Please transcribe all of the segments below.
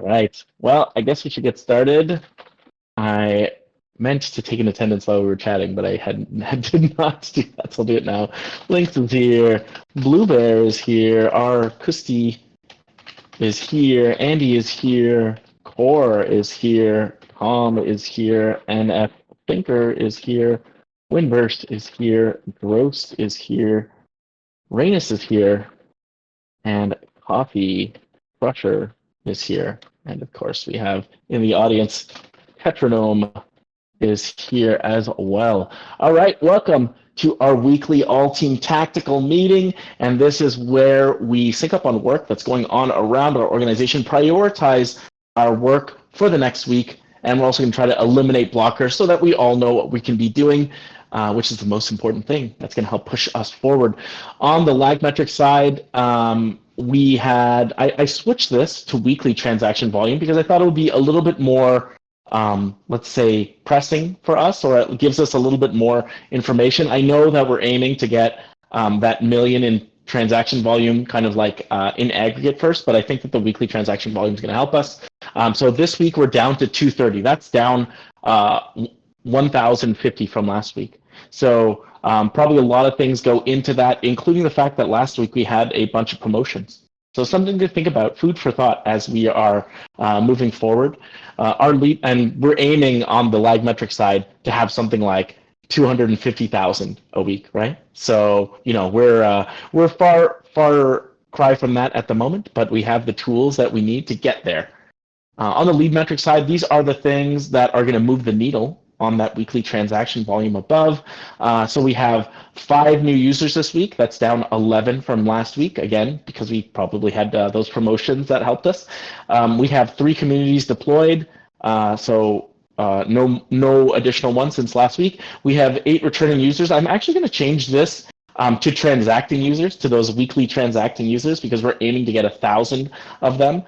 All right. Well, I guess we should get started. I meant to take an attendance while we were chatting, but I did not do that, so I'll do it now. Lynx is here. Blue Bear is here. Our Kusti is here. Andy is here. Core is here. Tom is here. NF Thinker is here. Windburst is here. Gross is here. Rainus is here. And Coffee Crusher is here. And of course, we have in the audience, Petronome is here as well. All right, welcome to our weekly all-team tactical meeting. And this is where we sync up on work that's going on around our organization, prioritize our work for the next week, and we're also going to try to eliminate blockers so that we all know what we can be doing, which is the most important thing that's going to help push us forward. On the lag metric side, I switched this to weekly transaction volume because I thought it would be a little bit more, let's say, pressing for us, or it gives us a little bit more information. I know that we're aiming to get that million in transaction volume kind of like in aggregate first, but I think that the weekly transaction volume is going to help us. So this week we're down to 230. That's down 1,050 from last week. So probably a lot of things go into that, including the fact that last week we had a bunch of promotions. So something to think about, food for thought as we are moving forward. Our lead, and we're aiming on the lag metric side to have something like 250,000 a week, right? So we're far cry from that at the moment, but we have the tools that we need to get there. On the lead metric side, these are the things that are going to move the needle on that weekly transaction volume above. So we have 5 new users this week. That's down 11 from last week, again, because we probably had those promotions that helped us. We have 3 communities deployed, so no additional ones since last week. We have 8 returning users. I'm actually going to change this to transacting users, to those weekly transacting users, because we're aiming to get 1,000 of them.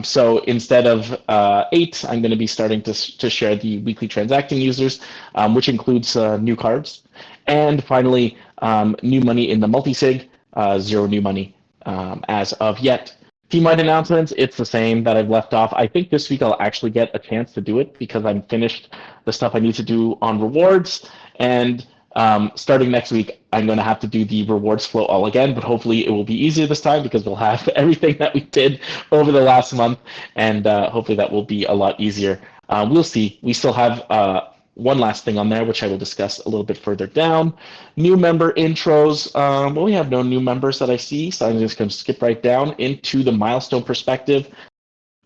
So instead of 8, I'm going to be starting to share the weekly transacting users, which includes new cards. And finally, new money in the multi-sig, 0 new money as of yet. Team-wide announcements, it's the same that I've left off. I think this week I'll actually get a chance to do it because I'm finished the stuff I need to do on rewards. And starting next week, I'm going to have to do the rewards flow all again, but hopefully it will be easier this time because we'll have everything that we did over the last month, and hopefully that will be a lot easier. We'll see. We still have one last thing on there, which I will discuss a little bit further down. New member intros. Well, we have no new members that I see, so I'm just going to skip right down into the milestone perspective.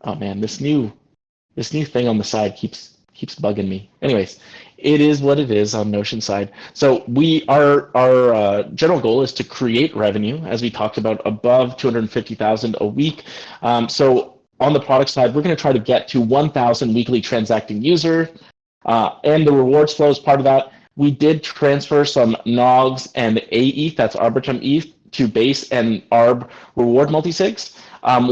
Oh man, this new thing on the side keeps bugging me. Anyways, it is what it is on Notion side. So our general goal is to create revenue, as we talked about, above 250,000 a week. So on the product side, we're going to try to get to 1,000 weekly transacting users, and the rewards flow is part of that. We did transfer some NOGs and AETH, that's Arbitrum ETH, to base and ARB reward multisigs.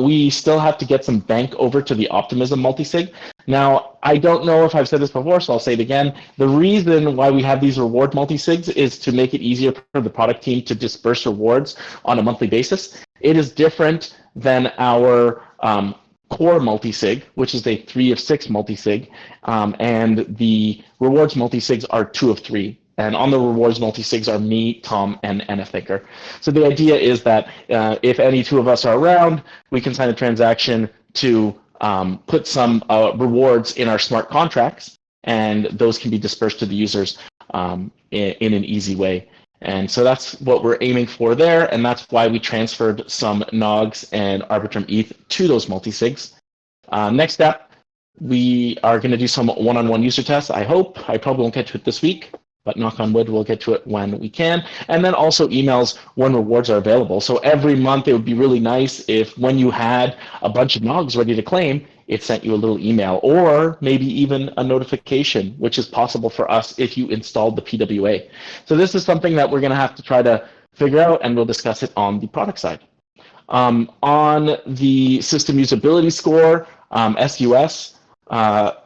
We still have to get some bank over to the Optimism multisig. Now, I don't know if I've said this before, so I'll say it again. The reason why we have these reward multisigs is to make it easier for the product team to disperse rewards on a monthly basis. It is different than our core multisig, which is a 3 of 6 multisig, and the rewards multisigs are 2 of 3. And on the rewards multisigs are me, Tom, and NF Thinker. So the idea is that if any 2 of us are around, we can sign a transaction to put some rewards in our smart contracts, and those can be dispersed to the users in an easy way. And so that's what we're aiming for there, and that's why we transferred some NOGs and Arbitrum ETH to those multisigs. Next step, we are going to do some one-on-one user tests, I hope. I probably won't get to it this week, but knock on wood, we'll get to it when we can. And then also emails when rewards are available. So every month, it would be really nice if when you had a bunch of NOGs ready to claim, it sent you a little email, or maybe even a notification, which is possible for us if you installed the PWA. So this is something that we're going to have to try to figure out, and we'll discuss it on the product side. On the system usability score, SUS,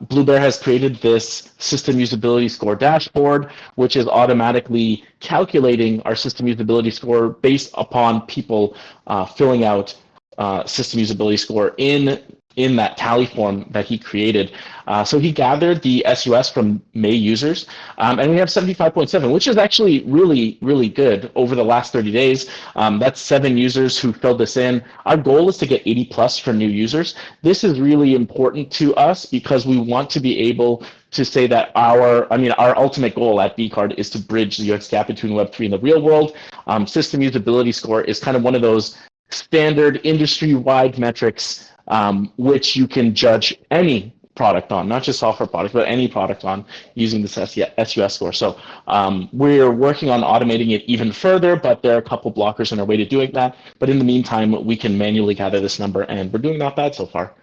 Blue Bear has created this system usability score dashboard, which is automatically calculating our system usability score based upon people filling out system usability score in in that tally form that he created. So he gathered the SUS from May users, and we have 75.7, which is actually really, really good over the last 30 days. That's 7 users who filled this in. Our goal is to get 80 plus for new users. This is really important to us because we want to be able to say that our ultimate goal at BCard is to bridge the UX gap between Web3 and the real world. System usability score is kind of one of those standard industry-wide metrics which you can judge any product on, not just software products, but any product on using this SUS score. So we're working on automating it even further, but there are a couple blockers in our way to doing that. But in the meantime, we can manually gather this number, and we're doing not bad so far.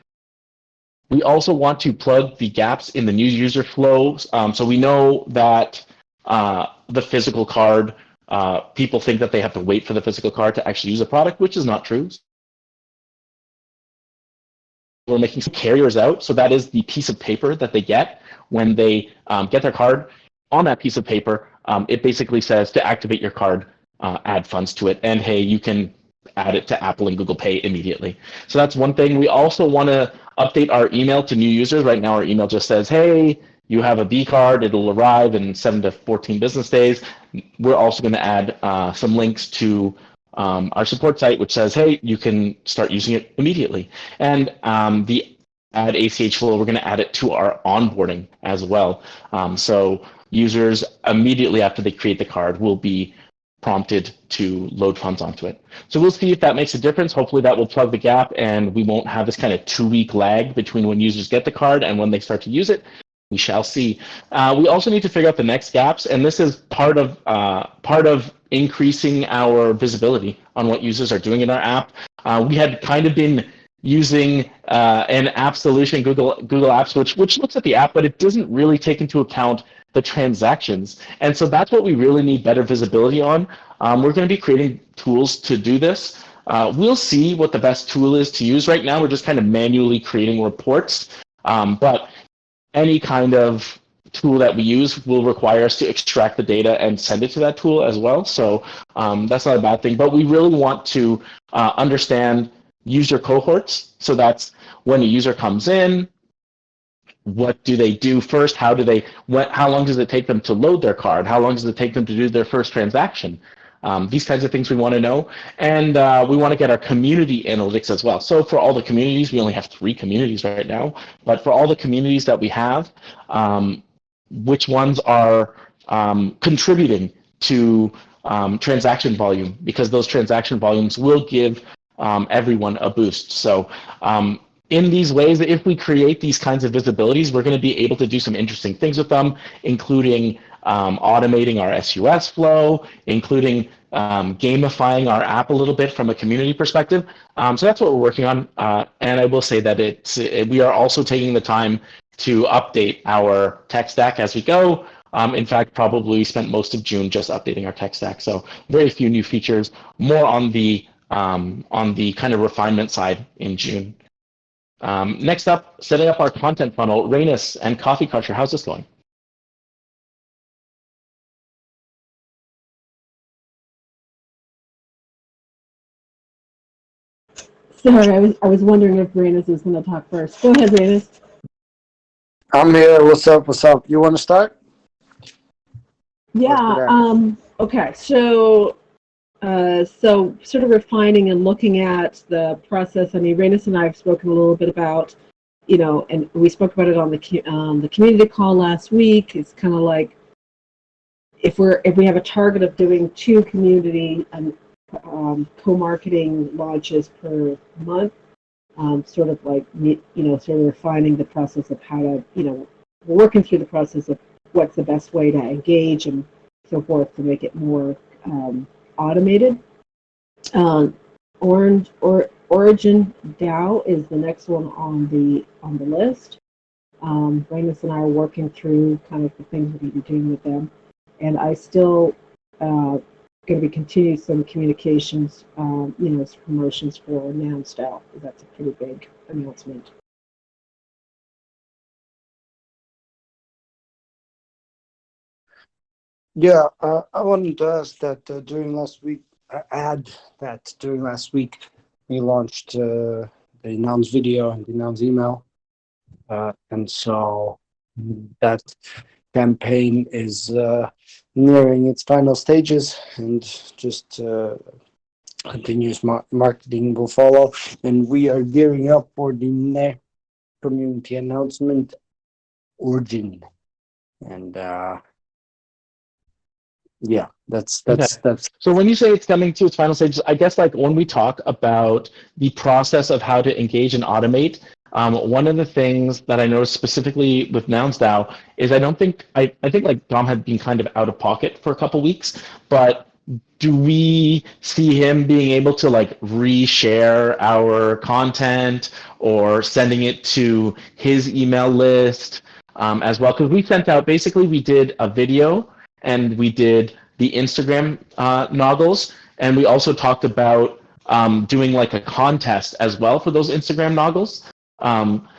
We also want to plug the gaps in the new user flows. So we know that the physical card, people think that they have to wait for the physical card to actually use a product, which is not true. We're making some carriers out. So that is the piece of paper that they get when they get their card. On that piece of paper, it basically says to activate your card, add funds to it. And hey, you can add it to Apple and Google Pay immediately. So that's one thing. We also want to update our email to new users. Right now, our email just says, hey, you have a BCard. It'll arrive in 7 to 14 business days. We're also going to add some links to our support site, which says, hey, you can start using it immediately. And the add ACH flow, we're going to add it to our onboarding as well. So users immediately after they create the card will be prompted to load funds onto it. So we'll see if that makes a difference. Hopefully that will plug the gap and we won't have this kind of 2-week lag between when users get the card and when they start to use it. We shall see. We also need to figure out the next gaps, and this is part of increasing our visibility on what users are doing in our app. We had kind of been using an app solution, Google Apps, which looks at the app, but it doesn't really take into account the transactions. And so that's what we really need better visibility on. We're going to be creating tools to do this. We'll see what the best tool is to use. Right now, we're just kind of manually creating reports, but any kind of tool that we use will require us to extract the data and send it to that tool as well. So that's not a bad thing, but we really want to understand user cohorts. So that's when a user comes in, what do they do first? How long does it take them to load their card? How long does it take them to do their first transaction? These kinds of things we want to know. And we want to get our community analytics as well. So for all the communities, we only have 3 communities right now, but for all the communities that we have, which ones are contributing to transaction volume, because those transaction volumes will give everyone a boost. So in these ways, if we create these kinds of visibilities, we're going to be able to do some interesting things with them, including automating our SUS flow, including gamifying our app a little bit from a community perspective. So that's what we're working on. And I will say that we are also taking the time to update our tech stack as we go. In fact, probably spent most of June just updating our tech stack. So very few new features, more on the kind of refinement side in June. Next up, setting up our content funnel. Rainus and Coffee Crusher, how's this going? Sorry, I was wondering if Rainus was going to talk first. Go ahead, Rainus. I'm here. What's up? What's up? You want to start? Yeah. Okay. So sort of refining and looking at the process. I mean, Rainus and I have spoken a little bit about, and we spoke about it on the community call last week. It's kind of like if we have a target of doing 2 community co-marketing launches per month, sort of like, sort of refining the process of how to, we're working through the process of what's the best way to engage and so forth to make it more automated. Origin DAO is the next one on the list. Rainus and I are working through kind of the things we're going to be doing with them, and I still going to be continuing some communications, some promotions for Announced DAO. That's a pretty big announcement. Yeah, I wanted to ask that during last week, we launched the announced video and the announced email. And so that campaign is nearing its final stages, and just continuous marketing will follow. And we are gearing up for the next community announcement, Origin. And yeah, that's. So when you say it's coming to its final stages, I guess like when we talk about the process of how to engage and automate, one of the things that I noticed specifically with NounsDAO is I think like Dom had been kind of out of pocket for a couple weeks, but do we see him being able to like reshare our content or sending it to his email list as well? Because we sent out, basically we did a video and we did the Instagram noggles, and we also talked about doing like a contest as well for those Instagram noggles.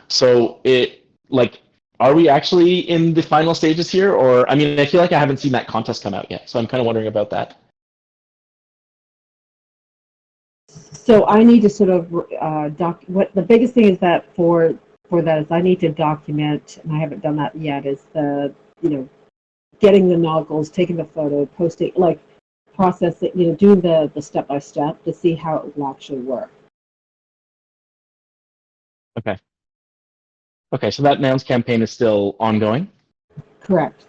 So it like, are we actually in the final stages here? Or, I mean, I feel like I haven't seen that contest come out yet, so I'm kind of wondering about that. So I need to sort of what the biggest thing is that for that is I need to document, and I haven't done that yet, is the, getting the noggles, taking the photo, posting, like process it, doing the step by step to see how it will actually work. Okay. Okay, so that Nouns campaign is still ongoing? Correct.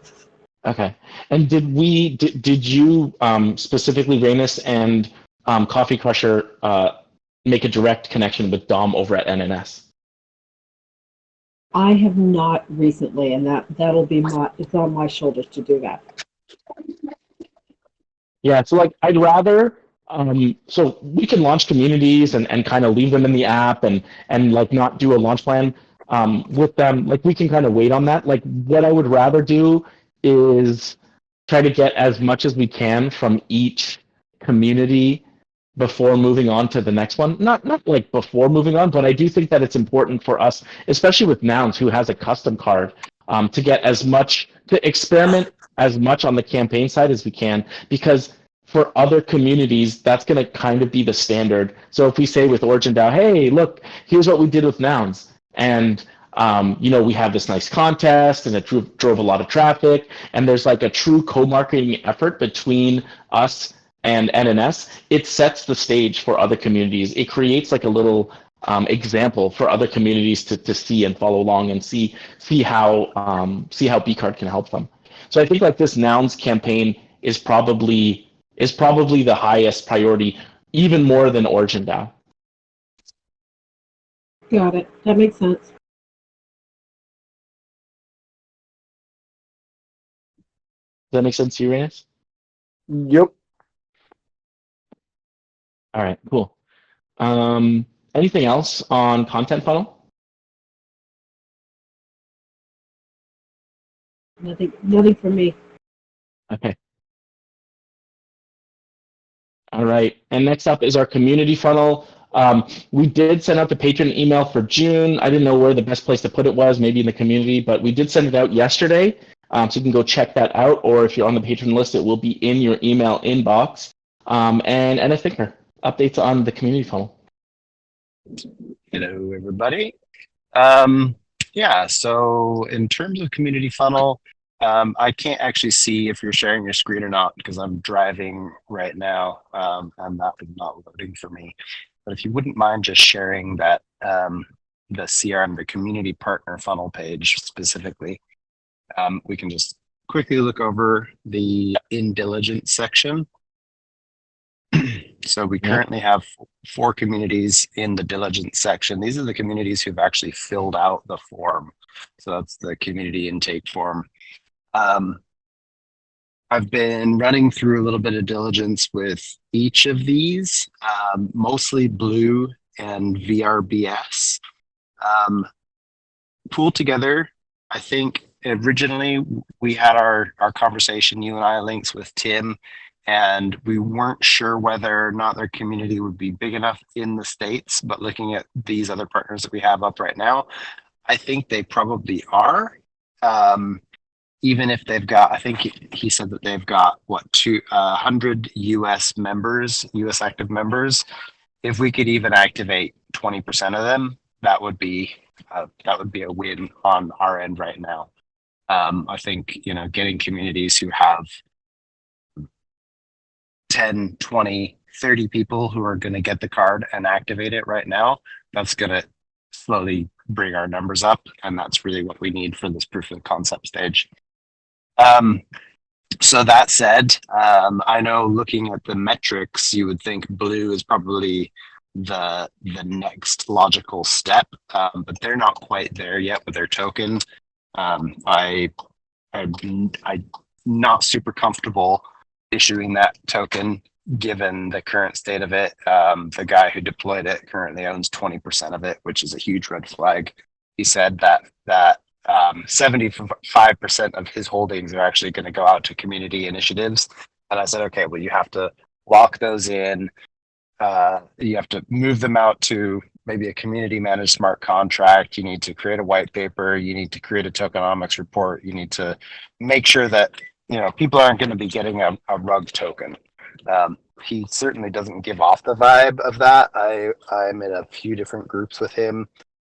Okay. And did you specifically, Rainus and Coffee Crusher, make a direct connection with Dom over at NNS? I have not recently, and that'll be it's on my shoulders to do that. Yeah, so like I'd rather so we can launch communities and kind of leave them in the app and like not do a launch plan with them. Like we can kind of wait on that. Like what I would rather do is try to get as much as we can from each community before moving on to the next one. Not like before moving on, but I do think that it's important for us, especially with Nouns, who has a custom card, to get as much, to experiment as much on the campaign side as we can, because for other communities, that's going to kind of be the standard. So if we say with Origin DAO, hey, look, here's what we did with Nouns, and we have this nice contest, and it drove a lot of traffic, and there's like a true co-marketing effort between us and NNS, it sets the stage for other communities. It creates like a little example for other communities to see and follow along and see how BCard can help them. So I think like this Nouns campaign is probably the highest priority, even more than Origin DAO. Got it. That makes sense. Does that make sense to you, Rainus? Yep. All right, cool. Anything else on content funnel? Nothing for me. Okay. All right, and next up is our community funnel. We did send out the patron email for June. I didn't know where the best place to put it was, maybe in the community, but we did send it out yesterday. So you can go check that out, or if you're on the patron list, it will be in your email inbox. And a thinker, updates on the community funnel. Hello, everybody. Yeah, so in terms of community funnel, I can't actually see if you're sharing your screen or not because I'm driving right now, and that is not loading for me. But if you wouldn't mind just sharing that, the CRM, the community partner funnel page specifically, we can just quickly look over the in diligence section. So we currently have 4 communities in the diligence section. These are the communities who've actually filled out the form. So that's the community intake form. I've been running through a little bit of diligence with each of these, mostly Blue and VRBS. Pooled together, I think originally we had our conversation, you and I, links with Tim, and we weren't sure whether or not their community would be big enough in the States, but looking at these other partners that we have up right now, I think they probably are. Even if they've got, I think he said that they've got, 200 US members, US active members. if we could even activate 20% of them, that would be a win on our end right now. I think, getting communities who have 10, 20, 30 people who are going to get the card and activate it right now, that's going to slowly bring our numbers up. And that's really what we need for this proof of concept stage. So that said, I know looking at the metrics, you would think blue is probably the next logical step, but they're not quite there yet with their token. I'm not super comfortable issuing that token given the current state of it. The guy who deployed it currently owns 20% of it, which is a huge red flag. He said that 75% of his holdings are actually going to go out to community initiatives. And I said, okay, well, you have to lock those in. You have to move them out to maybe a community managed smart contract. You need to create a white paper. You need to create a tokenomics report. You need to make sure that, people aren't going to be getting a rug token. He certainly doesn't give off the vibe of that. I'm in a few different groups with him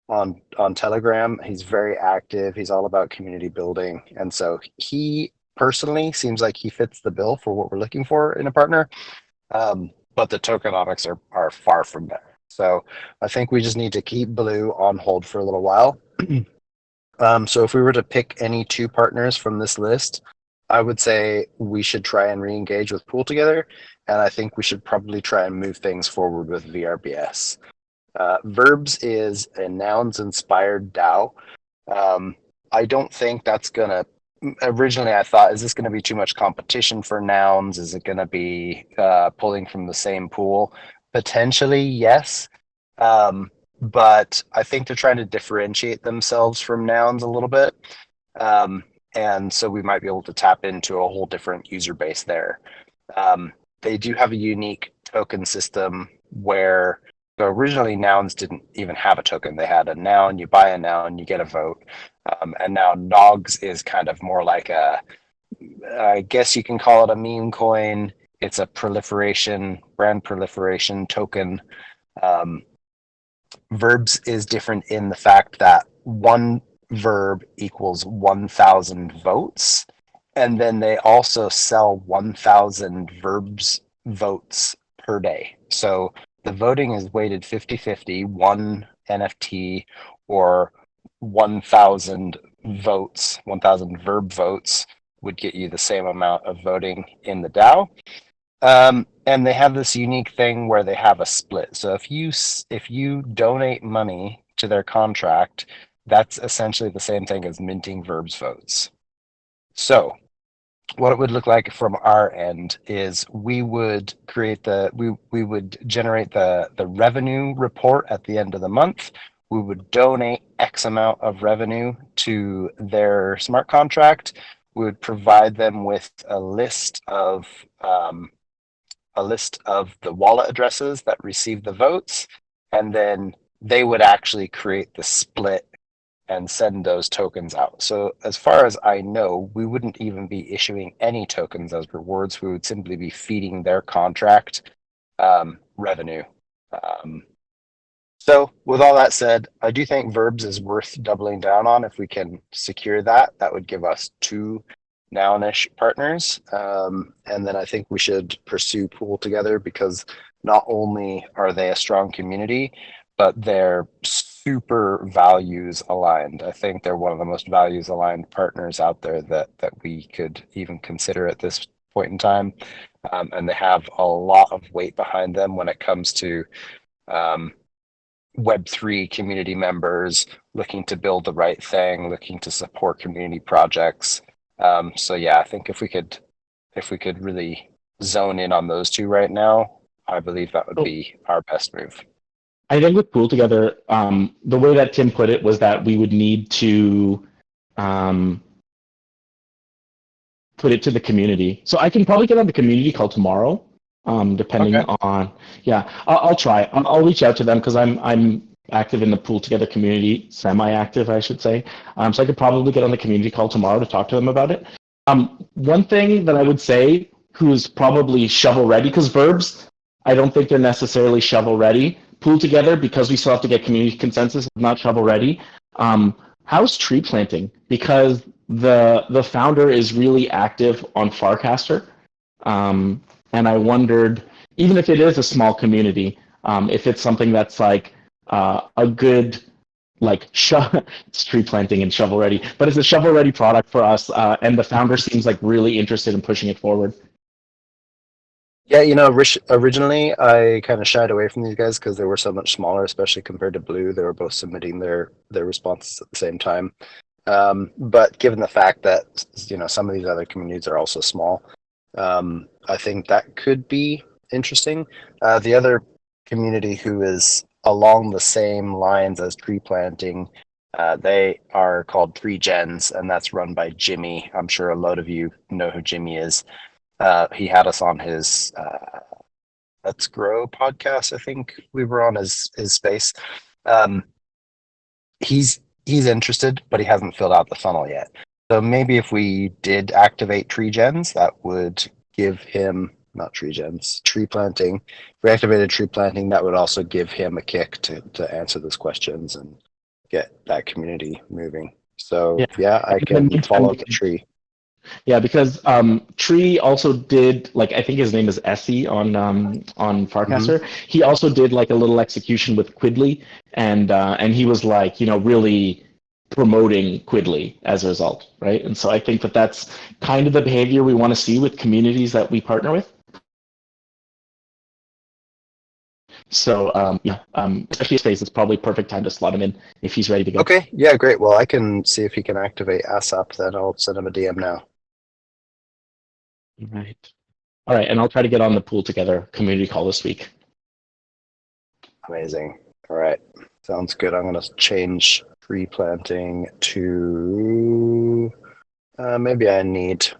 on Telegram. He's very active. He's all about community building. And so he personally seems like he fits the bill for what we're looking for in a partner. But the tokenomics are far from there. So I think we just need to keep Blue on hold for a little while. So if we were to pick any two partners from this list, I would say we should try and re-engage with Pool Together. And I think we should probably try and move things forward with VRBS. Verbs is a nouns-inspired DAO. I don't think that's going to... Originally, I thought, is this going to be too much competition for nouns? Is it going to be pulling from the same pool? Potentially, yes. But I think they're trying to differentiate themselves from nouns a little bit. And so we might be able to tap into a whole different user base there. They do have a unique token system where originally nouns didn't even have a token. They had a noun, you buy a noun, you get a vote. And now Nogs is kind of more like I guess you can call it a meme coin. It's a brand proliferation token. Verbs is different in the fact that one verb equals 1,000 votes. And then they also sell 1,000 verbs votes per day. So the voting is weighted 50-50, one NFT or 1,000 votes, 1,000 verb votes would get you the same amount of voting in the DAO. And they have this unique thing where they have a split. So if you donate money to their contract, that's essentially the same thing as minting verbs votes. So what it would look like from our end is we would create we would generate the revenue report at the end of the month. We would donate X amount of revenue to their smart contract. We would provide them with a list of the wallet addresses that receive the votes, and then they would actually create the split and send those tokens out. So as far as I know, we wouldn't even be issuing any tokens as rewards. We would simply be feeding their contract revenue. So with all that said, I do think Verbs is worth doubling down on. If we can secure that, that would give us 2 nounish partners. And then I think we should pursue Pool Together because not only are they a strong community, but they're super values aligned. I think they're one of the most values aligned partners out there that we could even consider at this point in time. And they have a lot of weight behind them when it comes to Web3 community members looking to build the right thing, looking to support community projects. So yeah, I think if we could really zone in on those 2 right now, I believe that would be our best move. I think with Pool Together, the way that Tim put it was that we would need to put it to the community. So I can probably get on the community call tomorrow, depending on. Yeah, I'll try. I'll reach out to them because I'm active in the Pool Together community, semi-active, I should say. So I could probably get on the community call tomorrow to talk to them about it. One thing that I would say, who's probably shovel ready, because Verbs, I don't think they're necessarily shovel ready. Pool together, because we still have to get community consensus, is not shovel ready. How's tree planting? Because the founder is really active on Farcaster, and I wondered, even if it is a small community, if it's something that's like a good it's tree planting and shovel ready, but it's a shovel ready product for us, and the founder seems like really interested in pushing it forward. Yeah, originally I kind of shied away from these guys because they were so much smaller, especially compared to Blue. They were both submitting their responses at the same time. But given the fact that some of these other communities are also small, I think that could be interesting. The other community who is along the same lines as tree planting, they are called 3Gens, and that's run by Jimmy. I'm sure a lot of you know who Jimmy is. He had us on his Let's Grow podcast. I think we were on his space. He's interested, but he hasn't filled out the funnel yet. So maybe if we did activate 3Gens, that would give him not 3Gens, tree planting. If we activated tree planting, that would also give him a kick to answer those questions and get that community moving. So yeah I can follow the tree. Yeah, because Tree also did, I think his name is Essie on Farcaster. He also did a little execution with Quidly, and he was really promoting Quidly as a result, right? And so I think that's kind of the behavior we want to see with communities that we partner with. So especially space is probably perfect time to slot him in if he's ready to go. Okay, yeah, great. Well, I can see if he can activate ASAP. Then I'll send him a DM now. All right, and I'll try to get on the Pool Together community call this week. Amazing. All right, sounds good. I'm going to change tree planting to maybe I need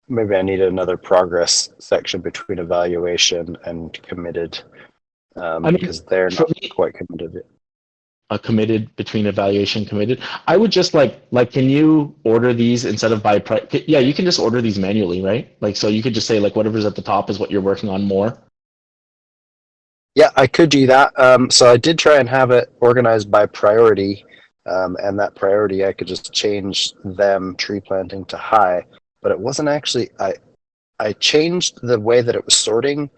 another progress section between evaluation and committed, because they're not quite committed yet. Committed between evaluation committed. I would just can you order these instead of by price? Yeah, you can just order these manually, right? So you could just say whatever's at the top is what you're working on more. Yeah, I could do that. So I did try and have it organized by priority, and that priority I could just change them tree planting to high, but it wasn't actually. I changed the way that it was sorting,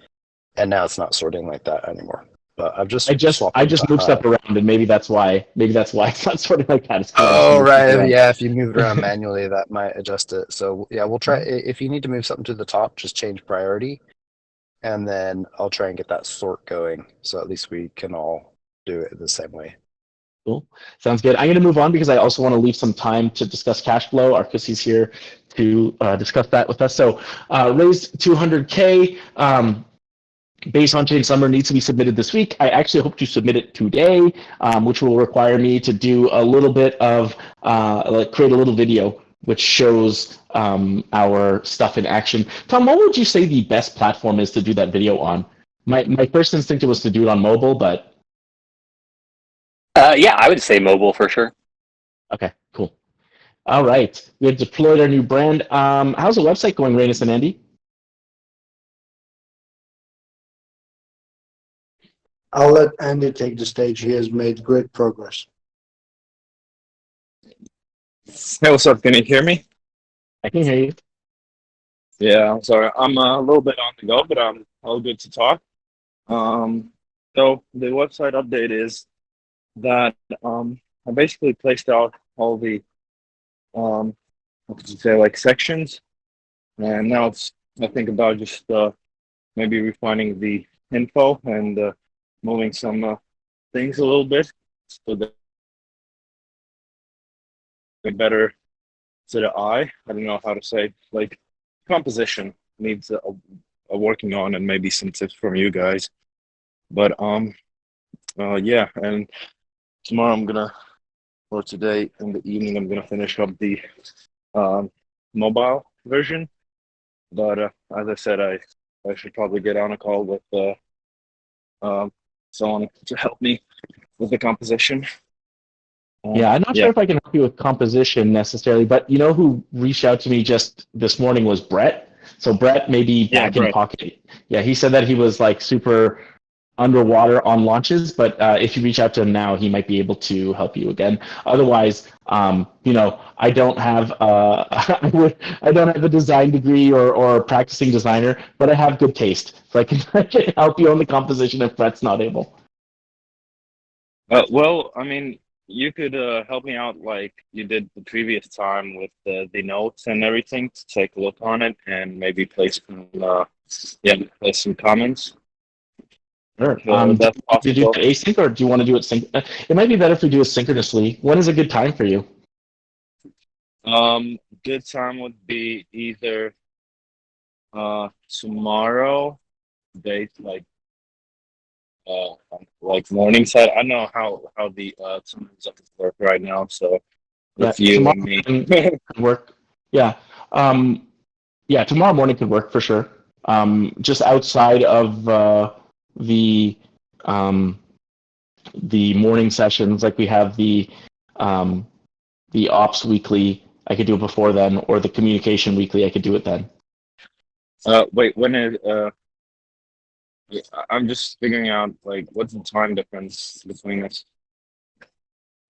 and now it's not sorting like that anymore. But I just moved stuff around, and maybe that's why it's not sorting like that. Oh right, yeah. If you move it around manually, that might adjust it. So yeah, we'll try. If you need to move something to the top, just change priority, and then I'll try and get that sort going. So at least we can all do it the same way. Cool, sounds good. I'm going to move on because I also want to leave some time to discuss cash flow. Arkusi's here to discuss that with us. So raised 200K. Base on-chain summer needs to be submitted this week. I actually hope to submit it today, which will require me to do a little bit of create a little video which shows our stuff in action. Tom, what would you say the best platform is to do that video on? My first instinct was to do it on mobile, but yeah, I would say mobile for sure. Okay, cool. All right, we have deployed our new brand. How's the website going, Rainus and Andy? I'll let Andy take the stage. He has made great progress. Hey, what's up? Can you hear me? I can hear you. Yeah, I'm sorry. I'm a little bit on the go, but I'm all good to talk. So the website update is that I basically placed out all the what could you say, sections, and now it's I think about just maybe refining the info and moving some things a little bit so that better to the eye. I don't know how to say, composition needs a working on, and maybe some tips from you guys. But yeah, and tomorrow or today in the evening, I'm gonna finish up the mobile version. But as I said, I should probably get on a call with someone to help me with the composition. Yeah, I'm not sure if I can help you with composition necessarily, but you know who reached out to me just this morning was Brett. So Brett may be Yeah, back in Brett. pocket. Yeah, he said that he was like super underwater on launches, but if you reach out to him now, he might be able to help you again. Otherwise, I don't have I don't have a design degree or practicing designer, but I have good taste, so I can help you on the composition if Brett's not able. Well, I mean, you could help me out like you did the previous time with the notes and everything to take a look on it and maybe place place some comments. Sure. If that's Do you do possible. that async or do you want to do it sync? It might be better if we do it synchronously. When is a good time for you? Good time would be either tomorrow, date like morning side. I don't know how the times work right now, so Yeah, with you tomorrow and me. morning could work. Yeah. Yeah, tomorrow morning could work for sure. Just outside of the um, the morning sessions, like we have the ops weekly, I could do it before then, or the communication weekly, I could do it then. Wait, when is I'm just figuring out like what's the time difference between us.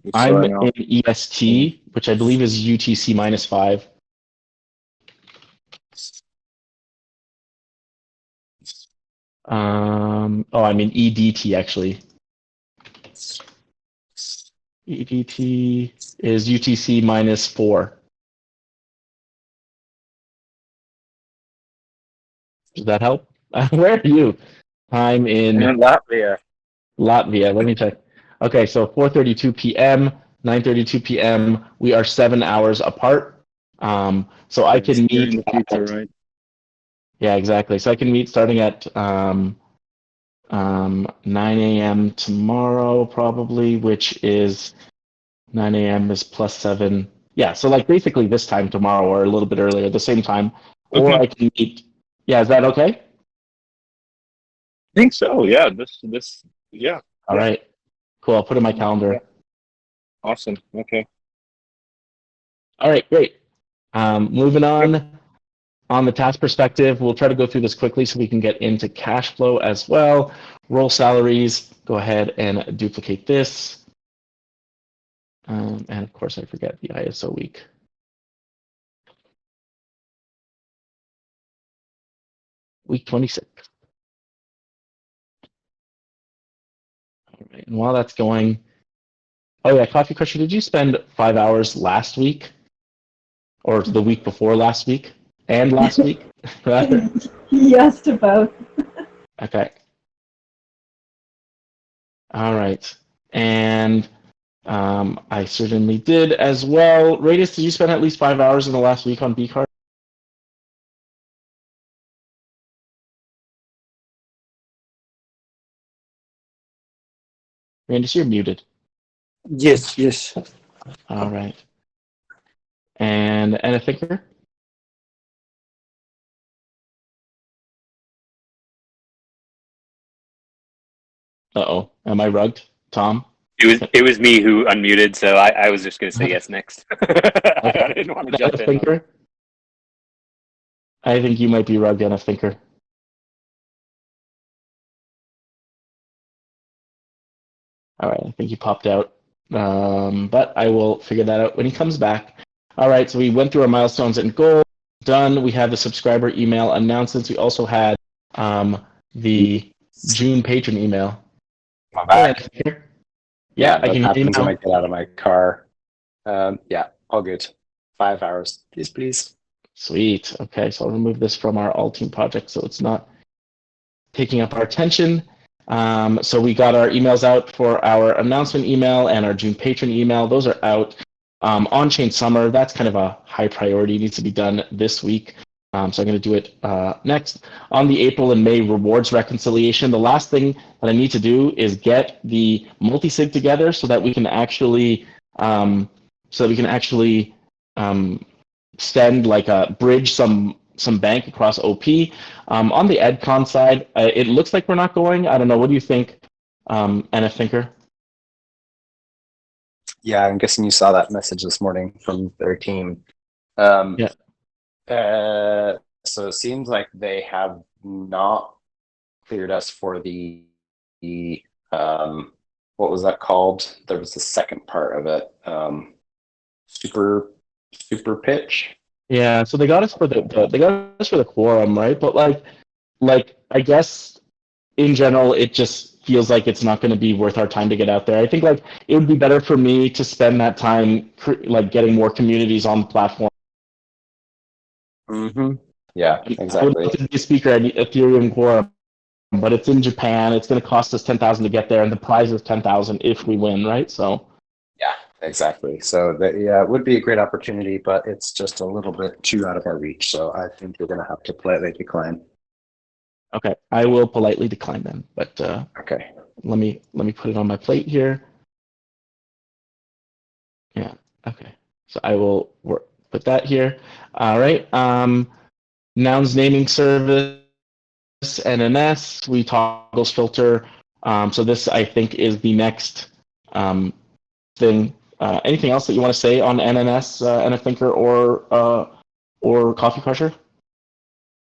Just so I'm I know. in EST, which I believe is UTC -5. I'm in EDT actually. EDT is UTC -4. Does that help? Where are you? I'm And in in Latvia. Latvia. Let me check. Okay, so 4:32 p.m., 9:32 p.m. We are 7 hours apart. So I can You're in meet. the future, right? Yeah, exactly. So I can meet starting at 9 a.m. tomorrow, probably, which is 9 a.m. is +7. Yeah, so like basically this time tomorrow or a little bit earlier, the same time. Or Okay. I can meet. Yeah, is that okay? I think so. Yeah. This. Yeah. All Yeah. right. Cool. I'll put in my Yeah. calendar. Awesome. Okay. All right, great. Moving Yep. on the task perspective, we'll try to go through this quickly so we can get into cash flow as well. Roll salaries. Go ahead and duplicate this. And of course, I forget the ISO week. Week 26. All right, and while that's going, oh yeah, Coffee Crusher, did you spend 5 hours last week? Or the week before last week? And last week? Rather? Yes to both. Okay. All right. And I certainly did as well. Radius, did you spend at least 5 hours in the last week on BCard? Radius, you're muted. Yes, yes. All right. And a thinker? Uh-oh. Am I rugged? Tom? It was me who unmuted, so I was just going to say yes next. I didn't want to And jump a in. thinker? I think you might be rugged and a thinker. All right, I think he popped out. But I will figure that out when he comes back. All right, so we went through our milestones and goals. Done. We had the subscriber email announcements. We also had the June patron email. I'm Hey, back. yeah, I that can hear you happens when I now. get out of my car. Yeah, all good. 5 hours, please. Sweet. Okay, so I'll remove this from our all team project so it's not taking up our attention. So we got our emails out for our announcement email and our June patron email. Those are out. On-chain summer, that's kind of a high priority. It needs to be done this week. So I'm going to do it next. On the April and May rewards reconciliation, the last thing that I need to do is get the multi-sig together so that we can actually send like a bridge some bank across OP. On the EdCon side, it looks like we're not going. I don't know. What do you think, Anna Thinker? Yeah, I'm guessing you saw that message this morning from their team. Yeah. So it seems like they have not cleared us for the what was that called? There was the second part of it. Super pitch. Yeah, so they got us for they got us for the quorum, right? But like I guess in general, it just feels like it's not going to be worth our time to get out there. I think like it would be better for me to spend that time like getting more communities on the platform. Mm-hmm. Yeah, I would exactly. love to be a speaker at Ethereum Quorum, but it's in Japan. It's going to cost us 10,000 to get there, and the prize is 10,000 if we win, right? So Yeah, exactly. So that, yeah, it would be a great opportunity, but it's just a little bit too out of our reach. So I think we're going to have to politely decline. okay, I will politely decline then. But Okay. let me put it on my plate here. Yeah. Okay. So I will put that here. All right. Nouns naming service, NNS. We toggles filter. So this I think is the next thing. Anything else that you want to say on NNS, NF Thinker, or Coffee Crusher?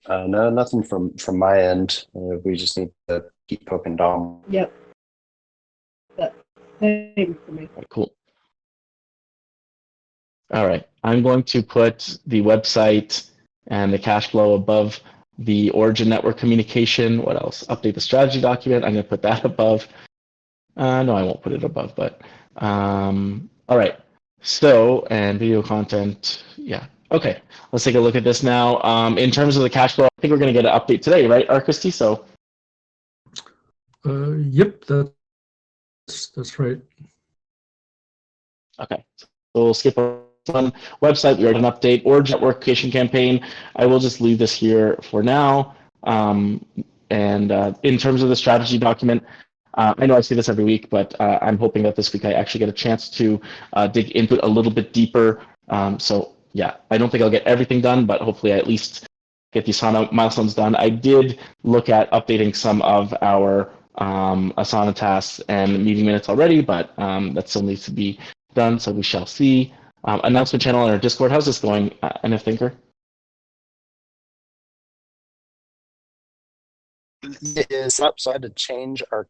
No, nothing from my end. We just need to keep poking Dom. Yep. That same for me. Right, cool. All right. I'm going to put the website and the cash flow above the Origin Network communication. What else? Update the strategy document. I'm going to put that above. No, I won't put it above, but all right. So, and video content. Yeah. Okay. Let's take a look at this now. In terms of the cash flow, I think we're going to get an update today, right, Arkisti? So, Yep, that's right. okay. So we'll skip one website. We already had an update. Origin Network creation campaign. I will just leave this here for now. And in terms of the strategy document, I know I say this every week, but I'm hoping that this week I actually get a chance to dig into it a little bit deeper. So yeah, I don't think I'll get everything done, but hopefully I at least get these milestones done. I did look at updating some of our Asana tasks and meeting minutes already, but that still needs to be done, so we shall see. Announcement channel on our Discord. How's this going, NF Thinker? It is up, so I had to change our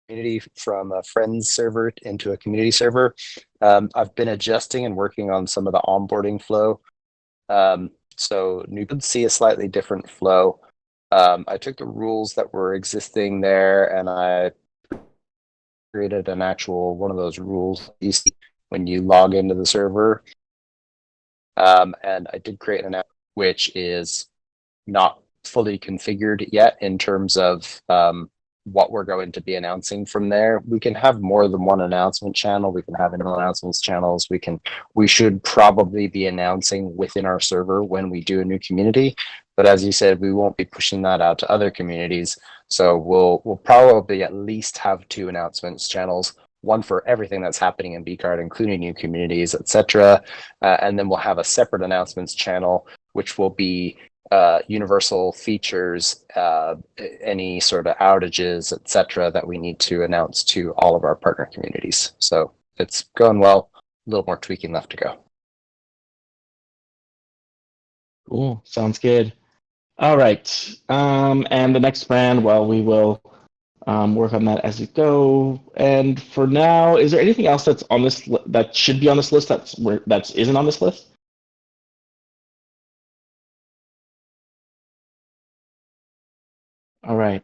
community from a friends server into a community server. I've been adjusting and working on some of the onboarding flow. So you could see a slightly different flow. I took the rules that were existing there and I created an actual one of those rules you see when you log into the server. And I did create an app which is not fully configured yet in terms of what we're going to be announcing from there. We can have more than one announcement channel. We can have internal announcements channels. We should probably be announcing within our server when we do a new community. But as you said, we won't be pushing that out to other communities. So we'll probably at least have 2 announcements channels, one for everything that's happening in BCard, including new communities, etc. And then we'll have a separate announcements channel, which will be universal features, any sort of outages, etc., that we need to announce to all of our partner communities. So it's going well. A little more tweaking left to go. Cool. Sounds good. All right. And the next brand, well, we will work on that as we go. And for now, is there anything else that's on this that should be on this list that isn't on this list? All right.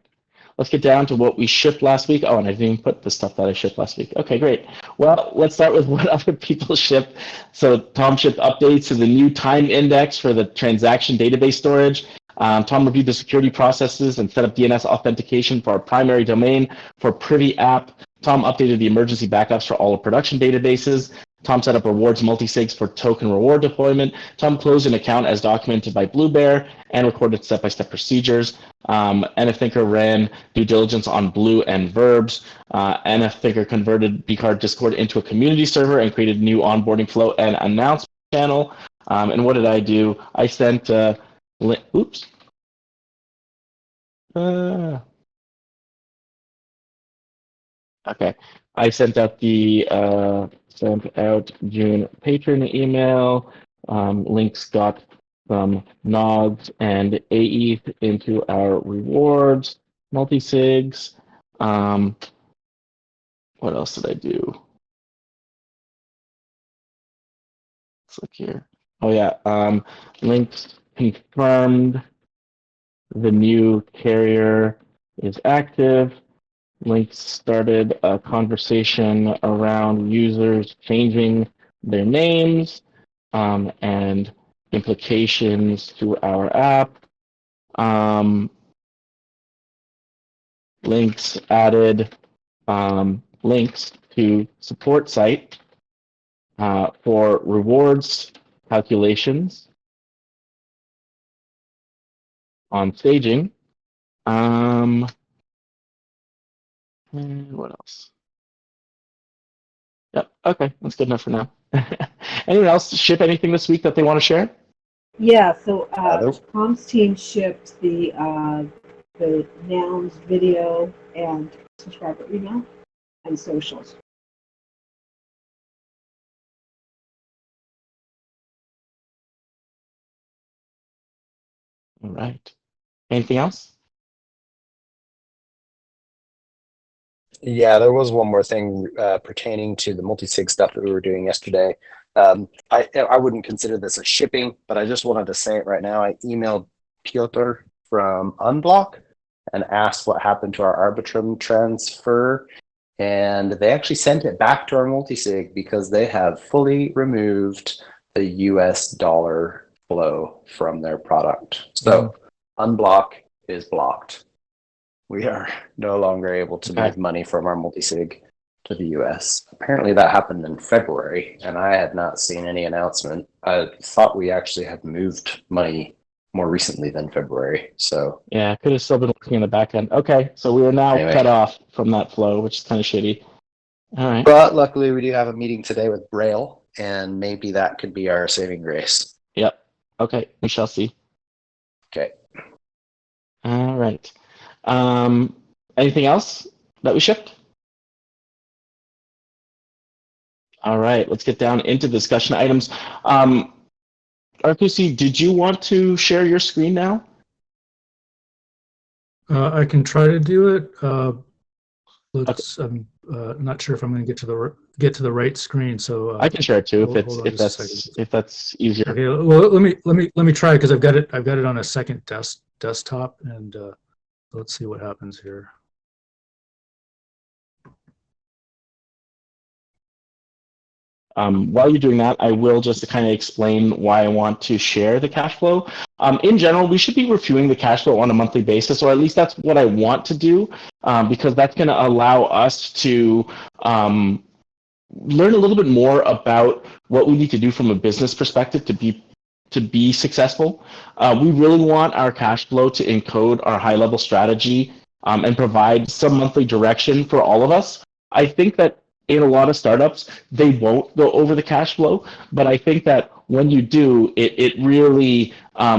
Let's get down to what we shipped last week. Oh, and I didn't even put the stuff that I shipped last week. Okay, great. Well, let's start with what other people shipped. So Tom shipped updates to the new time index for the transaction database storage. Tom reviewed the security processes and set up DNS authentication for our primary domain for Privy app. Tom updated the emergency backups for all of production databases. Tom set up rewards multisigs for token reward deployment. Tom closed an account as documented by Bluebear and recorded step-by-step procedures. NF Thinker ran due diligence on Blue and Verbs. NF Thinker converted BCard Discord into a community server and created new onboarding flow and announcement channel. And what did I do? I sent, oops. Okay, I sent out the June patron email. Links got some nods and AE into our rewards, multi-sigs. What else did I do? Let's look here. Oh yeah, links confirmed. The new carrier is active. Links started a conversation around users changing their names and implications to our app. Links added links to support site for rewards calculations on staging. And what else? Yep. Okay, that's good enough for now. Anyone else ship anything this week that they want to share? Yeah, so Hello? comms team shipped the nouns video and subscriber email and socials. All right. Anything else? Yeah, there was one more thing pertaining to the multi-sig stuff that we were doing yesterday. I wouldn't consider this a shipping, but I just wanted to say it right now. I emailed Piotr from Unblock and asked what happened to our Arbitrum transfer, and they actually sent it back to our multi-sig because they have fully removed the US dollar flow from their product. So Unblock is blocked. We are no longer able to move money from our multi-sig to the US. Apparently that happened in February, and I had not seen any announcement. I thought we actually had moved money more recently than February. So yeah, could have still been working in the back end. Okay, so we are now anyway, cut off from that flow, which is kind of shitty. All right. But luckily we do have a meeting today with Braille, and maybe that could be our saving grace. Yep. Okay, we shall see. Okay. All right. Anything else that we shipped? All right, let's get down into discussion items. RQC, did you want to share your screen now? I can try to do it. I'm not sure if I'm going to get to the right screen. So I can share it too if that's easier. Okay. Well, let me try because I've got it on a second desktop, and let's see what happens here. While you're doing that, I will just kind of explain why I want to share the cash flow. In general, we should be reviewing the cash flow on a monthly basis, or at least that's what I want to do, because that's going to allow us to learn a little bit more about what we need to do from a business perspective to be successful. We really want our cash flow to encode our high-level strategy and provide some monthly direction for all of us. I think that in a lot of startups, they won't go over the cash flow, but I think that when you do, it really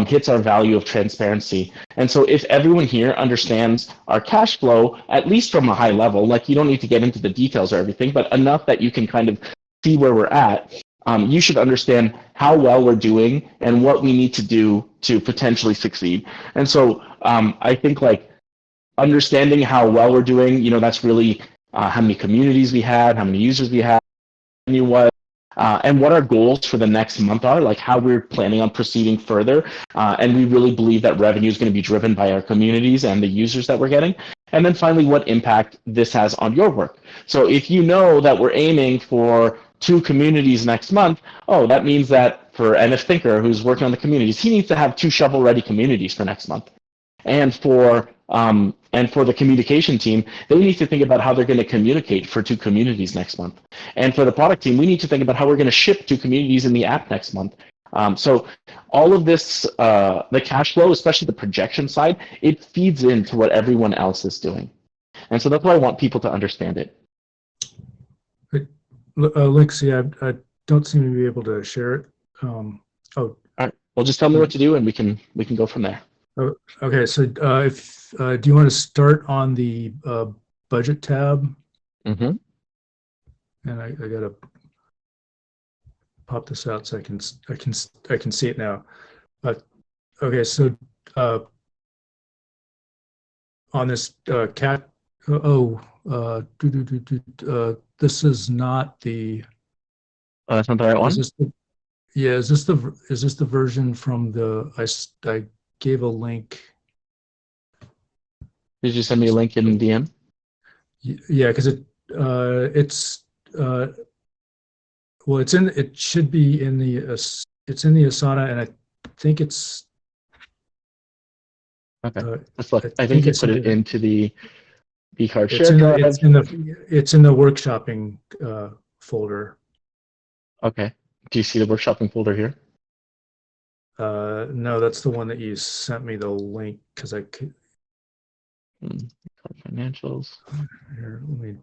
hits our value of transparency. And so if everyone here understands our cash flow, at least from a high level, like you don't need to get into the details or everything, but enough that you can kind of see where we're at, you should understand how well we're doing and what we need to do to potentially succeed. And so I think like understanding how well we're doing, that's really how many communities we had, how many users we had, and what our goals for the next month are, like how we're planning on proceeding further. And we really believe that revenue is going to be driven by our communities and the users that we're getting. And then finally, what impact this has on your work. So if you know that we're aiming for 2 communities next month, that means that for NF Thinker, who's working on the communities, he needs to have 2 shovel-ready communities for next month. And for the communication team, they need to think about how they're going to communicate for 2 communities next month. And for the product team, we need to think about how we're going to ship 2 communities in the app next month. So all of this, the cash flow, especially the projection side, it feeds into what everyone else is doing. And so that's why I want people to understand it. Lexi, I don't seem to be able to share it. All right. Well, just tell me what to do, and we can go from there. Okay, so if do you want to start on the budget tab? Mm-hmm. And I gotta pop this out so I can see it now. Okay, so on this this is not the. That's not the right one. Is this the, yeah, is this the version from the I gave a link. Did you send me a link in DM? Yeah, because it's well, it should be in the it's in the Asana, and I think it's Okay. uh, Let's look. I think think you it's put it in into the BCard it's share in the drive. it's in the workshopping folder. Okay. Do you see the workshopping folder here? No, that's the one that you sent me the link because I could. Financials. Here, let me.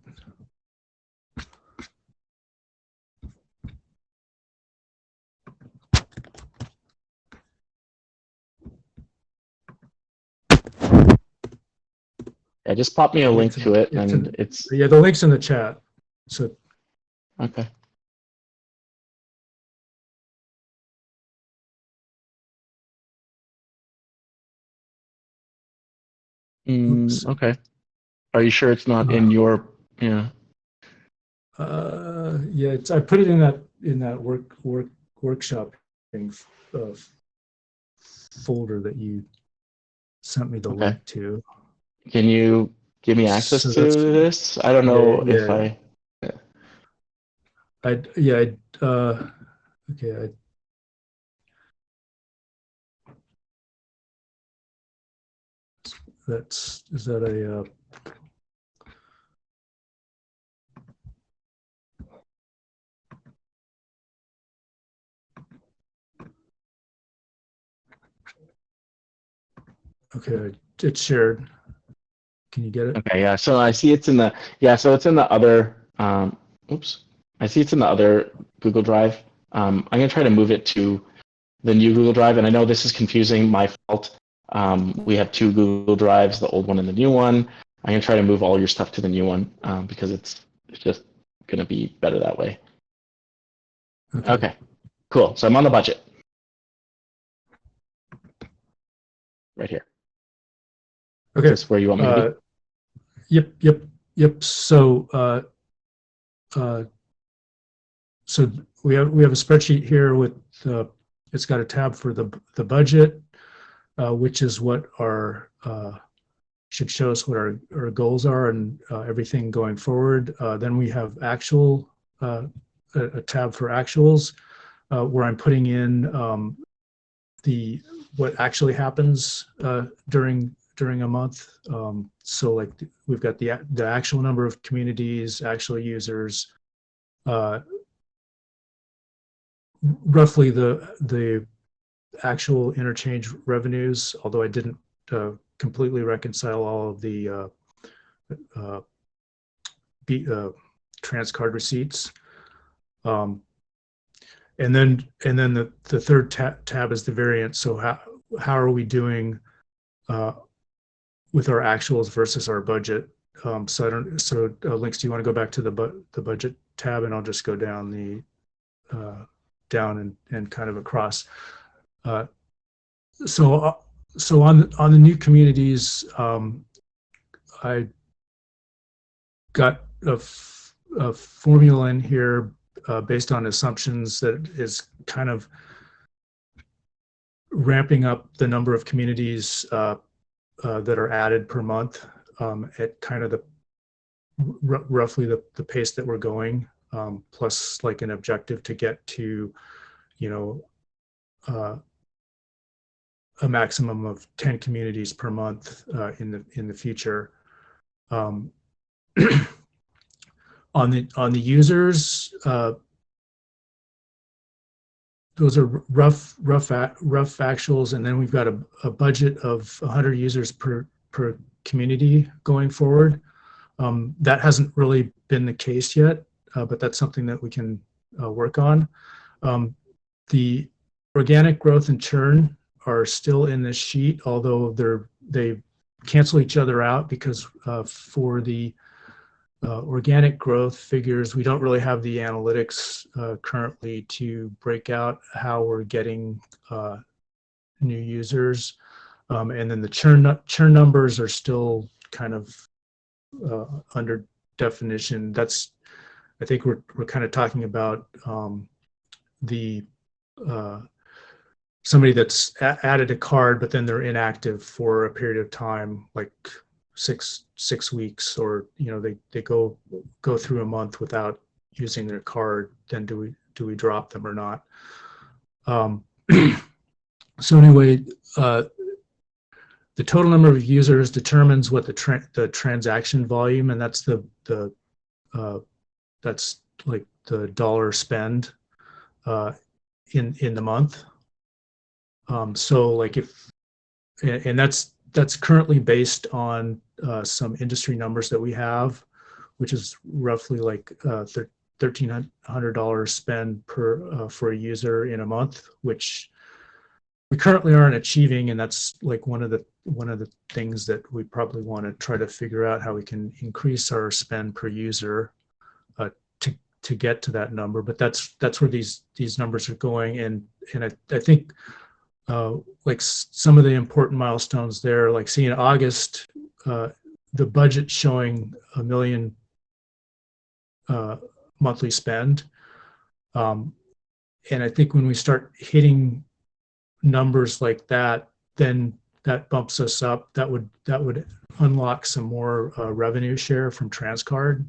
Yeah, just pop me a link to it, It's and in, it's yeah, the link's in the chat. So okay. oops. Okay. Are you sure it's not in your? Yeah. Yeah, I put it in that workshop folder that you sent me the Okay. link to. Can you give me access So to that's this? I don't yeah, know if yeah. Okay. Is that a okay? It's shared. Can you get it? Okay, yeah. So I see it's in the so it's in the other oops. I see it's in the other Google Drive. I'm gonna try to move it to the new Google Drive, and I know this is confusing, my fault. We have two Google Drives, the old one and the new one. I'm gonna try to move all your stuff to the new one because it's just gonna be better that way. Okay, cool. So I'm on the budget. Right here. Okay. Is this where you want me to be? Yep. So we have a spreadsheet here with it's got a tab for the budget, which is what our should show us what our goals are and everything going forward. Then we have actual a tab for actuals where I'm putting in what actually happens during a month. So like we've got the actual number of communities, actual users, roughly the actual interchange revenues, although I didn't completely reconcile all of the transcard receipts. And then the third tab is the variance. So how are we doing with our actuals versus our budget? Links, do you want to go back to the budget tab, and I'll just go down down and kind of across. So on the new communities, I got a formula in here based on assumptions that is kind of ramping up the number of communities that are added per month at kind of the roughly the pace that we're going, plus like an objective to get to, a maximum of 10 communities per month in the future. On the users, those are rough actuals, and then we've got a budget of 100 users per community going forward. That hasn't really been the case yet, but that's something that we can work on. The organic growth and churn are still in this sheet, although they cancel each other out because for the organic growth figures, we don't really have the analytics currently to break out how we're getting new users, and then the churn numbers are still kind of under definition. That's, I think we're kind of talking about the somebody that's added a card, but then they're inactive for a period of time, like six weeks, or they go through a month without using their card. Then do we drop them or not? So anyway, the total number of users determines what the transaction volume, and that's that's like the dollar spend in the month. So like and that's currently based on some industry numbers that we have, which is roughly like $1,300 spend per for a user in a month, which we currently aren't achieving, and that's like one of the things that we probably want to try to figure out how we can increase our spend per user to get to that number. But that's where these numbers are going, and I think like some of the important milestones there, like see in August, the budget showing $1 million monthly spend, and I think when we start hitting numbers like that, then that bumps us up. That would unlock some more revenue share from Transcard.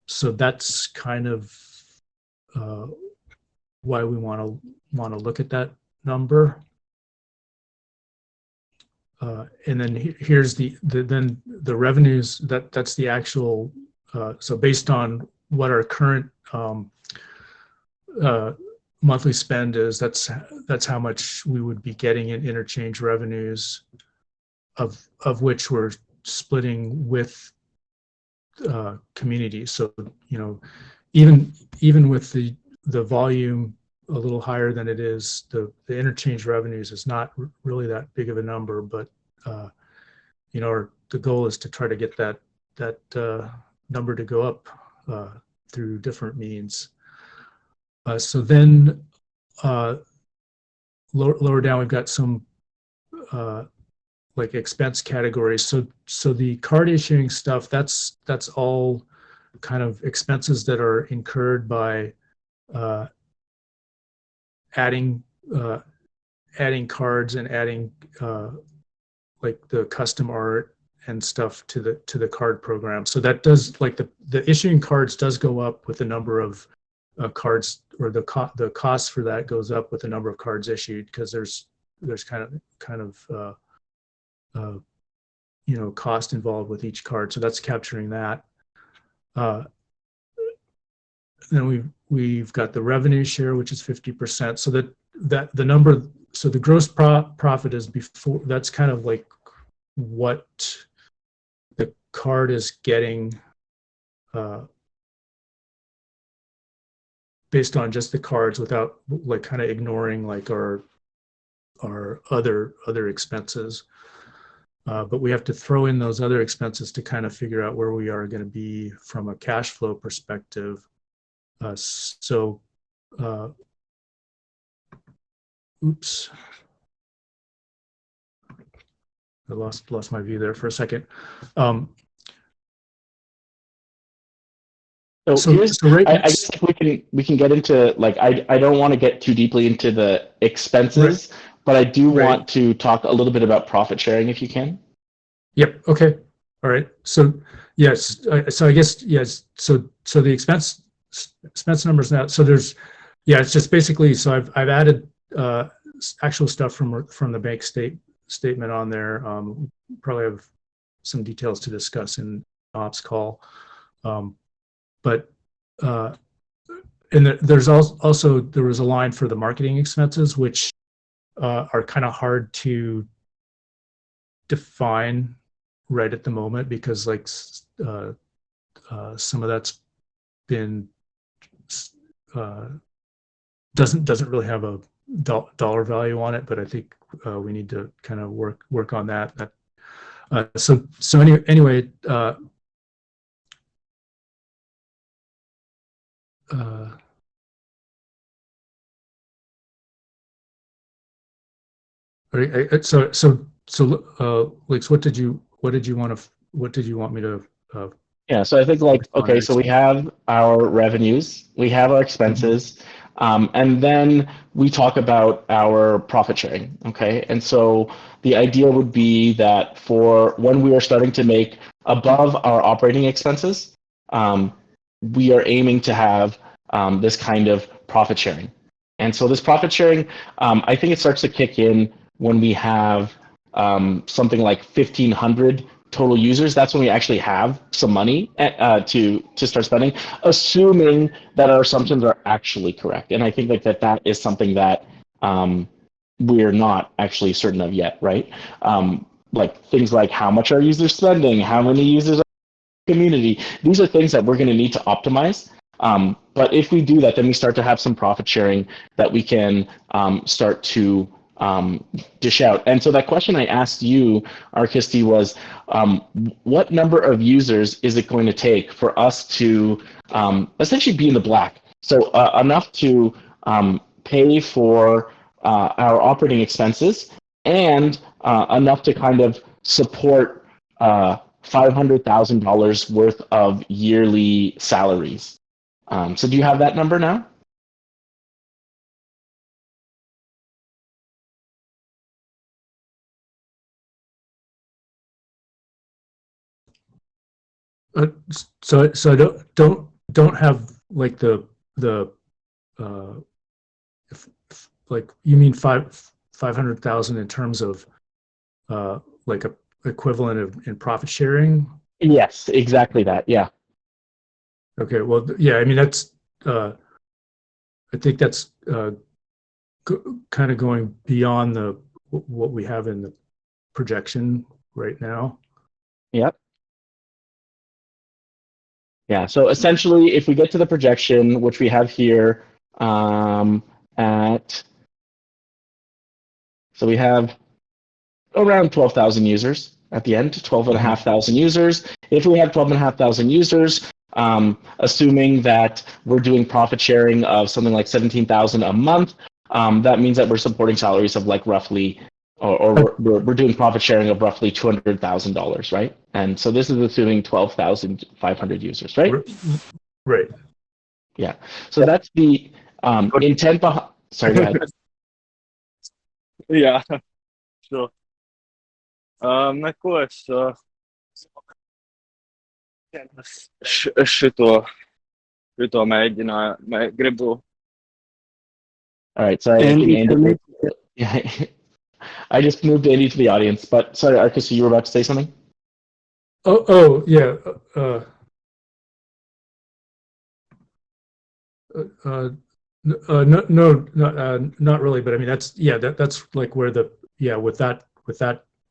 So that's kind of why we want to look at that number. And then here's the revenues. That's the actual. So based on what our current monthly spend is, that's how much we would be getting in interchange revenues, of which we're splitting with communities. So even with the volume a little higher than it is, the interchange revenues is not really that big of a number, but the goal is to try to get that number to go up through different means. So then lower down, we've got some like expense categories. So the card issuing stuff, that's all kind of expenses that are incurred by adding cards and adding like the custom art and stuff to the card program. So that does, like the issuing cards does go up with the number of cards, or the cost for that goes up with the number of cards issued, because there's kind of cost involved with each card. So that's capturing that. Then we've got the revenue share, which is 50%. So that the number, so the gross profit is before, that's kind of like what the card is getting based on just the cards, without like kind of ignoring like our other expenses. But we have to throw in those other expenses to kind of figure out where we are going to be from a cash flow perspective. Oops, I lost my view there for a second. So I guess we can get into, like, I don't want to get too deeply into the expenses, right, but I do want to talk a little bit about profit sharing, if you can. Yep. Okay. All right. So yes. So I guess yes. So the expense numbers now. So there's, it's just basically, so I've added actual stuff from the bank statement on there. Probably have some details to discuss in ops call. But and there's also there was a line for the marketing expenses, which are kind of hard to define right at the moment, because like some of that's been doesn't really have a dollar value on it, but I think we need to kind of work on that. So anyway. Lex, what did you want me to? Yeah, so I think like, okay, so we have our revenues, we have our expenses, and then we talk about our profit sharing, okay? And so the idea would be that for when we are starting to make above our operating expenses, we are aiming to have this kind of profit sharing. And so this profit sharing, I think it starts to kick in when we have something like 1,500 total users. That's when we actually have some money to start spending, assuming that our assumptions are actually correct. And I think like that is something that we're not actually certain of yet, right? Like things like how much are users spending, how many users are in the community. These are things that we're going to need to optimize. But if we do that, then we start to have some profit sharing that we can start to dish out. And so that question I asked you, Arkisti, was what number of users is it going to take for us to essentially be in the black? So enough to pay for our operating expenses and enough to kind of support $500,000 worth of yearly salaries. So do you have that number now? So don't have like the like you mean 500,000 in terms of like a equivalent of in profit sharing? Yes, exactly that. Yeah. Okay. Well, yeah. I mean that's I think that's kind of going beyond what we have in the projection right now. Yep. Yeah, so essentially, if we get to the projection, which we have here so we have around 12,000 users at the end, 12,500 users. If we have 12,500 users, assuming that we're doing profit sharing of something like 17,000 a month, that means that we're supporting salaries of like roughly, or we're doing profit sharing of roughly $200,000, right? And so this is assuming 12,500 users, right? Right. Yeah. So that's the intent behind. Sorry, go ahead. Yeah, sure. Neko šito mēģināju, gribu. All right, sorry. Andy, Yeah, I just moved Andy to the audience, but sorry, Arcus, you were about to say something? Yeah. No, not really. But I mean, that's like where with that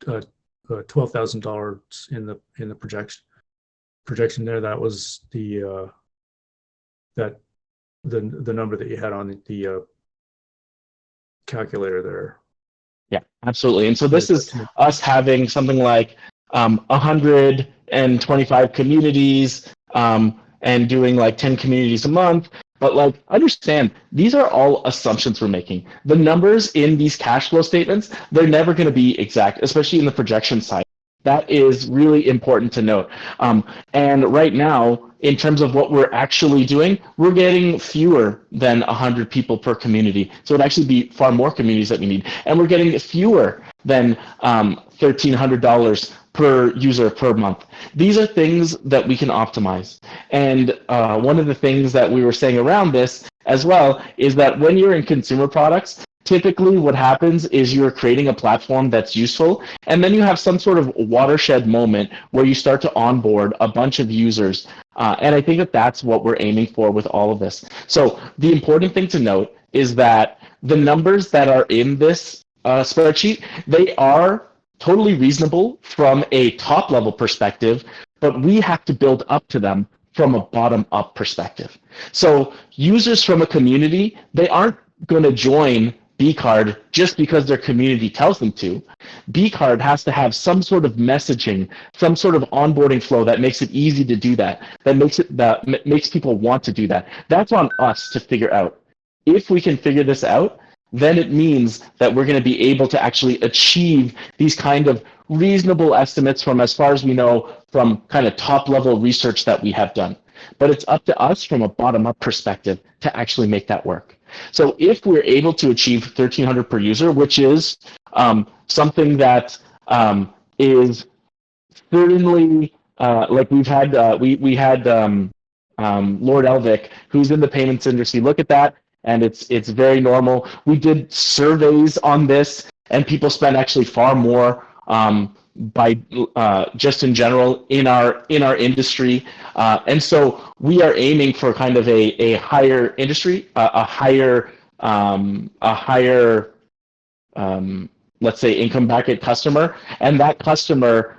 $12,000 in the projection there. That was the number that you had on the calculator there. Yeah, absolutely. And so this is us having something like 125 communities and doing like 10 communities a month. But like, understand, these are all assumptions we're making. The numbers in these cash flow statements, they're never going to be exact, especially in the projection side. That is really important to note. And right now, in terms of what we're actually doing, we're getting fewer than 100 people per community. So it'd actually be far more communities that we need. And we're getting fewer than $1,300 per user per month. These are things that we can optimize. And one of the things that we were saying around this as well is that when you're in consumer products, typically what happens is you're creating a platform that's useful, and then you have some sort of watershed moment where you start to onboard a bunch of users. And I think that that's what we're aiming for with all of this. So the important thing to note is that the numbers that are in this spreadsheet, they are totally reasonable from a top level perspective, but we have to build up to them from a bottom up perspective. So users from a community, they aren't going to join BCard just because their community tells them to. BCard has to have some sort of messaging, some sort of onboarding flow that makes it easy to do that, that makes people want to do that. That's on us to figure out. If we can figure this out, then it means that we're going to be able to actually achieve these kind of reasonable estimates from, as far as we know, from kind of top level research that we have done. But it's up to us from a bottom up perspective to actually make that work. So if we're able to achieve 1,300 per user, which is something that is certainly like we've had, we had Lord Elvick, who's in the payments industry, look at that, and it's very normal. We did surveys on this, and people spend actually far more by just in general in our industry, and so we are aiming for kind of a higher industry, a higher let's say income bracket customer, and that customer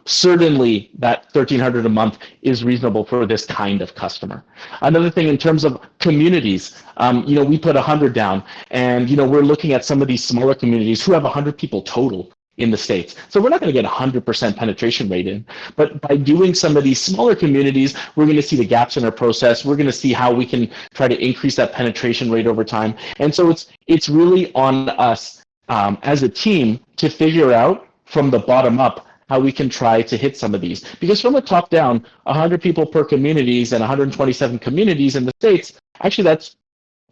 certainly that 1,300 a month is reasonable for this kind of customer. Another thing in terms of communities, we put 100 down, and we're looking at some of these smaller communities who have 100 people total in the States. So we're not going to get 100% penetration rate in, but by doing some of these smaller communities, we're going to see the gaps in our process. We're going to see how we can try to increase that penetration rate over time. And so it's really on us as a team to figure out from the bottom up how we can try to hit some of these. Because from the top down, 100 people per communities and 127 communities in the States, actually that's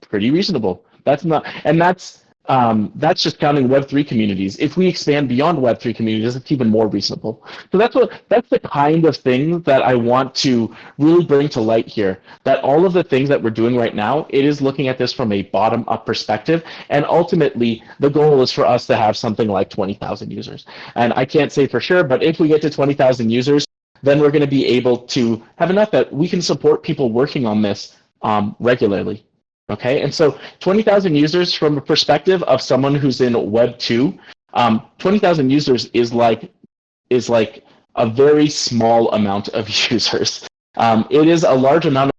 pretty reasonable. That's not, and that's just counting Web3 communities. If we expand beyond Web3 communities, it's even more reasonable. So that's the kind of thing that I want to really bring to light here, that all of the things that we're doing right now, it is looking at this from a bottom-up perspective, and ultimately the goal is for us to have something like 20,000 users. And I can't say for sure, but if we get to 20,000 users, then we're going to be able to have enough that we can support people working on this regularly. Okay, and so 20,000 users from a perspective of someone who's in Web 2, 20,000 users is like a very small amount of users. It is a large amount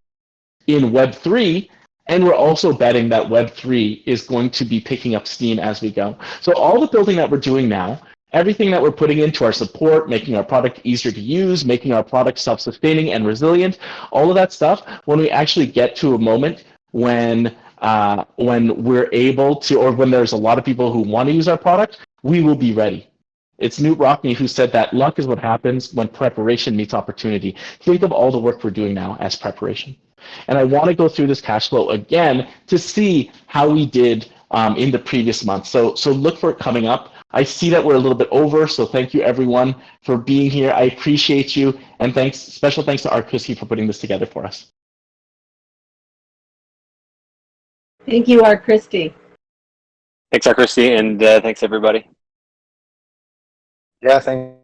in Web 3, and we're also betting that Web 3 is going to be picking up steam as we go. So all the building that we're doing now, everything that we're putting into our support, making our product easier to use, making our product self-sustaining and resilient, all of that stuff, when we actually get to a moment when we're able to, or when there's a lot of people who want to use our product, we will be ready. It's Newt Rockney who said that luck is what happens when preparation meets opportunity. Think of all the work we're doing now as preparation. And I want to go through this cash flow again to see how we did in the previous month. So look for it coming up. I see that we're a little bit over, so thank you everyone for being here. I appreciate you, and special thanks to Art Christie for putting this together for us. Thank you, Art Christie. Thanks, Christy, and thanks everybody. Yeah, thank